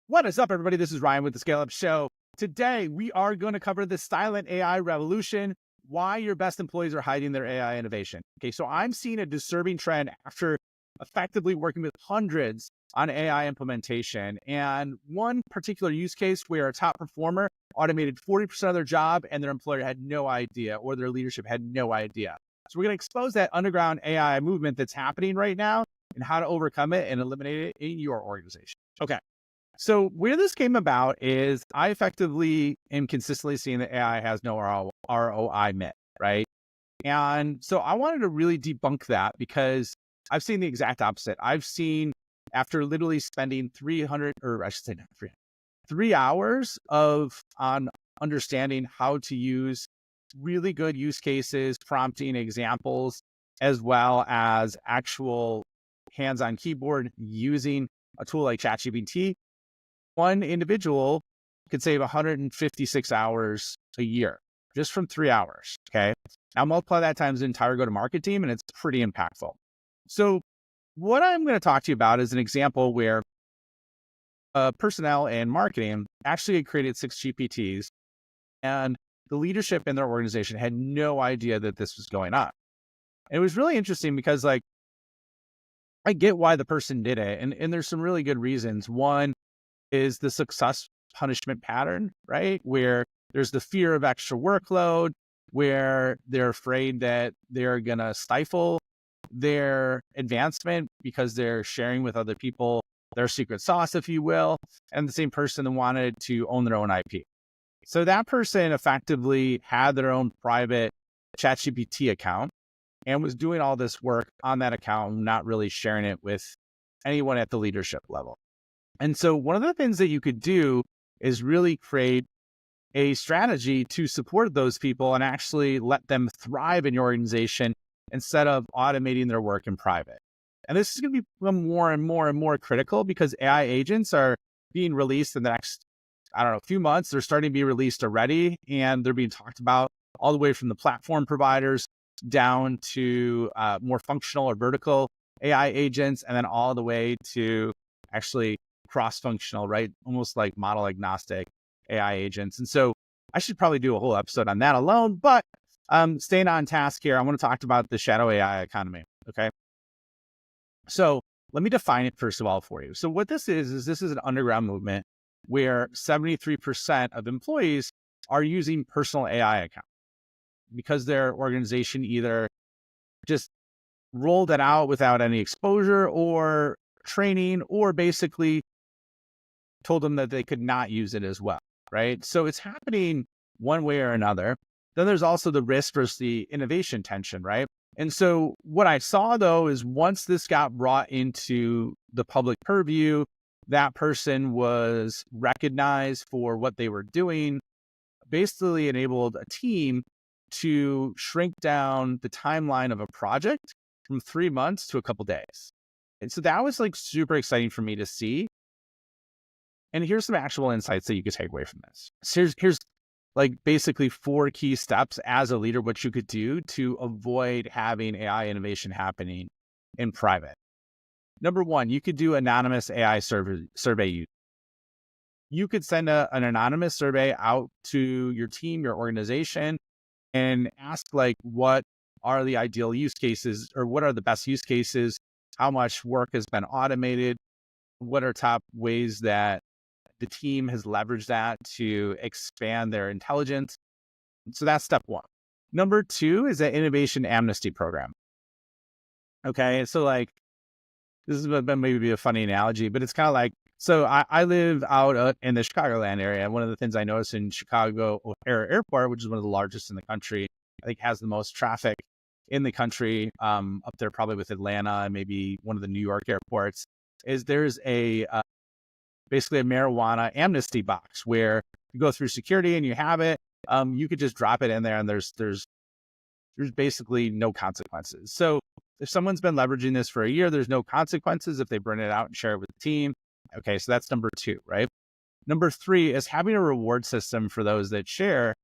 What is up, everybody? This is Ryan with the Scale Up Show. Today, we are going to cover the silent AI revolution, why your best employees are hiding their AI innovation. Okay, so I'm seeing a disturbing trend after effectively working with hundreds on AI implementation. And one particular use case where a top performer automated 40% of their job and their employer had no idea, or their leadership had no idea. So we're going to expose that underground AI movement that's happening right now and how to overcome it and eliminate it in your organization. Okay. So where this came about is I effectively am consistently seeing that AI has no ROI myth, right? And so I wanted to really debunk that because I've seen the exact opposite. I've seen after literally spending 300, or I should say not 300, 3 hours on understanding how to use really good use cases, prompting examples, as well as actual hands-on keyboard using a tool like ChatGPT. One individual could save 156 hours a year just from 3 hours. Okay. Now multiply that times the entire go-to-market team, and it's pretty impactful. So what I'm going to talk to you about is an example where personnel and marketing actually created 6 GPTs, and the leadership in their organization had no idea that this was going on. And it was really interesting because, like, I get why the person did it. And there's some really good reasons. One is the success punishment pattern, right? Where there's the fear of extra workload, where they're afraid that they're going to stifle their advancement because they're sharing with other people their secret sauce, if you will. And the same person that wanted to own their own IP. So that person effectively had their own private ChatGPT account and was doing all this work on that account, not really sharing it with anyone at the leadership level. And so one of the things that you could do is really create a strategy to support those people and actually let them thrive in your organization instead of automating their work in private. And this is going to become more and more and more critical because AI agents are being released in the next, few months. They're starting to be released already, and they're being talked about all the way from the platform providers down to more functional or vertical AI agents, and then all the way to actually cross-functional, right? Almost like model agnostic AI agents. And so I should probably do a whole episode on that alone, but staying on task here, I want to talk about the shadow AI economy. Okay. So let me define it first of all for you. So what this is this is an underground movement where 73% of employees are using personal AI accounts because their organization either just rolled it out without any exposure or training, or basically told them that they could not use it as well, right? So it's happening one way or another. Then there's also the risk versus the innovation tension, right? And so what I saw though is once this got brought into the public purview, that person was recognized for what they were doing, basically enabled a team to shrink down the timeline of a project from 3 months to a couple days. And so that was like super exciting for me to see. And here's some actual insights that you could take away from this. So here's like basically 4 key steps as a leader, what you could do to avoid having AI innovation happening in private. Number 1, you could do anonymous AI survey. You could send an anonymous survey out to your team, your organization, and ask like, what are the ideal use cases, or what are the best use cases? How much work has been automated? What are top ways that the team has leveraged that to expand their intelligence? So that's step 1. Number 2 is an innovation amnesty program. Okay. So like, this is maybe a funny analogy, but it's kind of like, so I live out in the Chicagoland area. One of the things I noticed in Chicago O'Hare Airport, which is one of the largest in the country, I think has the most traffic in the country, up there probably with Atlanta and maybe one of the New York airports, is there's basically a marijuana amnesty box where you go through security and you have it. You could just drop it in there and there's basically no consequences. So if someone's been leveraging this for a year, there's no consequences if they burn it out and share it with the team. Okay, so that's number 2, right? Number 3 is having a reward system for those that share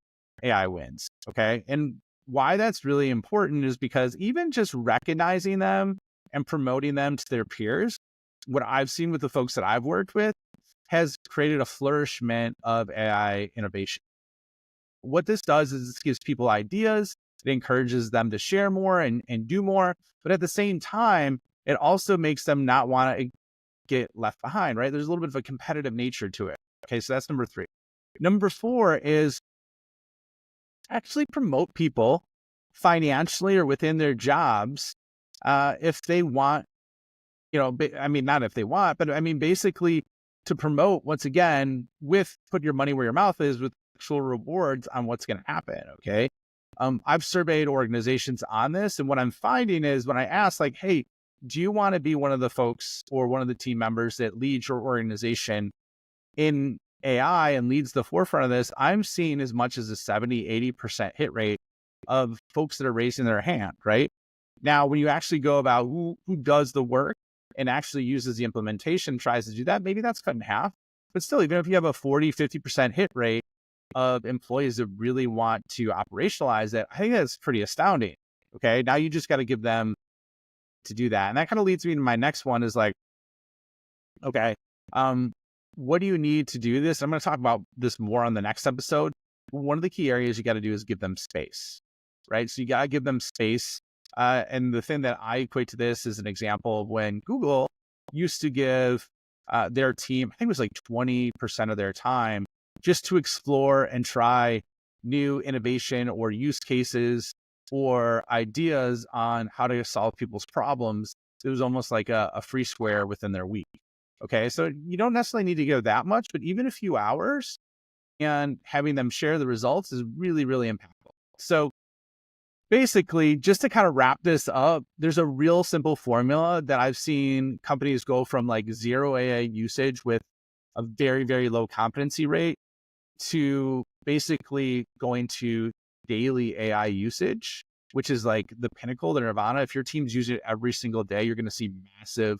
AI wins. Okay. And why that's really important is because even just recognizing them and promoting them to their peers, what I've seen with the folks that I've worked with has created a flourishment of AI innovation. What this does is this gives people ideas. It encourages them to share more and do more. But at the same time, it also makes them not want to get left behind, right? There's a little bit of a competitive nature to it. Okay, so that's number 3. Number 4 is actually promote people financially or within their jobs if they want, not if they want, but I mean, basically to promote, once again, with put your money where your mouth is with actual rewards on what's going to happen. Okay. I've surveyed organizations on this. And what I'm finding is when I ask, like, hey, do you want to be one of the folks or one of the team members that leads your organization in AI and leads the forefront of this, I'm seeing as much as a 70-80% hit rate of folks that are raising their hand, right? Now, when you actually go about who does the work and actually uses the implementation, tries to do that, maybe that's cut in half. But still, even if you have a 40-50% hit rate of employees that really want to operationalize it, I think that's pretty astounding. Okay, now you just got to give them to do that. And that kind of leads me to my next one is like, okay, what do you need to do this? I'm going to talk about this more on the next episode. One of the key areas you got to do is give them space, right? So you got to give them space. And the thing that I equate to this is an example of when Google used to give their team, I think it was like 20% of their time just to explore and try new innovation or use cases or ideas on how to solve people's problems. It was almost like a free square within their week. Okay, so you don't necessarily need to go that much, but even a few hours and having them share the results is really, really impactful. So basically, just to kind of wrap this up, there's a real simple formula that I've seen companies go from like 0 AI usage with a very, very low competency rate to basically going to daily AI usage, which is like the pinnacle, the nirvana. If your team's using it every single day, you're going to see massive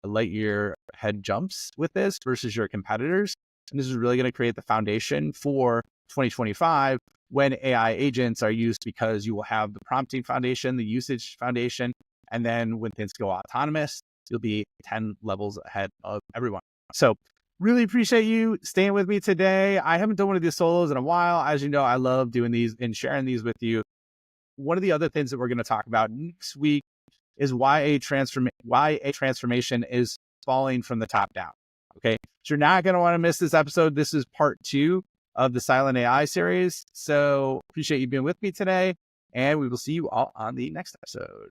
light year head jumps with this versus your competitors. And this is really going to create the foundation for 2025 when AI agents are used, because you will have the prompting foundation, the usage foundation, and then when things go autonomous, you'll be 10 levels ahead of everyone. So really appreciate you staying with me today. I haven't done one of these solos in a while. As you know, I love doing these and sharing these with you. One of the other things that we're going to talk about next week is why a transformation is falling from the top down. Okay. So you're not going to want to miss this episode. This is part 2 of the Silent AI series. So appreciate you being with me today, and we will see you all on the next episode.